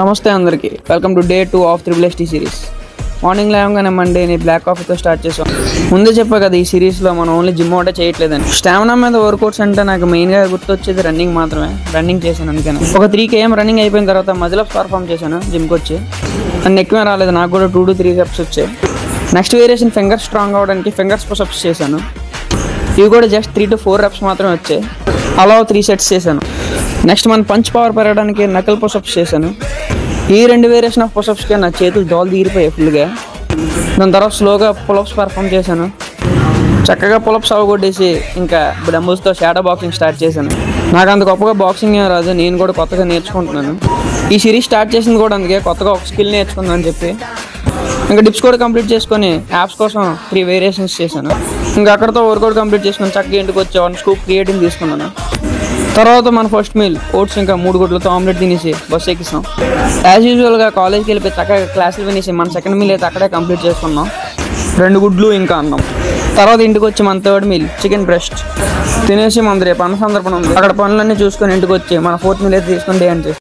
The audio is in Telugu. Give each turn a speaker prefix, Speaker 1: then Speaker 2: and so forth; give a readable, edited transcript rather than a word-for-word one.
Speaker 1: నమస్తే అందరికీ welcome to day 2 of triple ST series. Morning లేవగానే మండేని బ్లాక్ కాఫీతో స్టార్ట్ చేసాం. ముందే చెప్పా కదా, ఈ సిరీస్లో మనం ఓన్లీ జిమ్ ఒకటే చేయట్లేదని. స్టామినా మీద వర్కౌట్స్ అంటే నాకు మెయిన్గా గుర్తొచ్చేది రన్నింగ్ మాత్రమే. రన్నింగ్ చేశాను అందుకని ఒక 3 km రన్నింగ్ అయిపోయిన తర్వాత మజిల్ పర్ఫామ్ చేశాను జిమ్కి వచ్చి. నన్ను ఎక్కువ రాలేదు, నాకు కూడా 2 to 3 reps వచ్చాయి. నెక్స్ట్ వేరియేషన్ ఫింగర్స్ స్ట్రాంగ్ అవ్వడానికి ఫింగర్స్ పుషప్స్ చేశాను. ఇవి కూడా జస్ట్ 3 to 4 reps మాత్రమే వచ్చాయి. అలా 3 sets చేశాను. నెక్స్ట్ మన పంచ్ పవర్ పెరగడానికి నకల్ పుషప్స్ చేశాను. ఈ 2 వేరియేషన్ ఆఫ్ పుషప్స్కి నా చేతులు దోలు తీరిపోయాయి ఫుల్గా. దాని తర్వాత స్లోగా పులప్స్ పర్ఫామ్ చేశాను. చక్కగా పులప్స్ అవగొట్టేసి ఇంకా డంబుల్స్తో షాడో బాక్సింగ్ స్టార్ట్ చేశాను. నాకు అంత గొప్పగా బాక్సింగ్ ఏం రాదు, నేను కూడా కొత్తగా నేర్చుకుంటున్నాను. ఈ సిరీస్ స్టార్ట్ చేసింది కూడా అందుకే, కొత్తగా ఒక స్కిల్ నేర్చుకుందాం అని చెప్పి. ఇంకా డిప్స్ కూడా కంప్లీట్ చేసుకొని యాప్స్ కోసం 3 వేరియేషన్స్ చేశాను. ఇంకా అక్కడతో వర్కౌట్ కంప్లీట్ చేసుకుని చక్కగా ఇంటికి వచ్చి 1 scoop క్రియేటిన్ తీసుకున్నాను. తర్వాత మన ఫస్ట్ మీల్ ఓట్స్ ఇంకా 3 గుడ్లతో ఆమ్లెట్ తినేసి బస్సు ఎక్కిస్తాం. యాజ్ యూజువల్గా కాలేజ్కి వెళ్ళిపోయి చక్కగా క్లాసులు వినేసి మన సెకండ్ మీల్ అయితే అక్కడే కంప్లీట్ చేసుకున్నాం. 2 గుడ్లు ఇంకా అన్నం. తర్వాత ఇంటికి వచ్చి మన థర్డ్ మీల్ చికెన్ బ్రెస్ట్ తినేసి మన రేపు అన్న సందర్భం ఉంది, అక్కడ పనులన్నీ చూసుకొని ఇంటికి వచ్చి మన 4th మీల్ అయితే తీసుకుని డే అని చేస్తాం.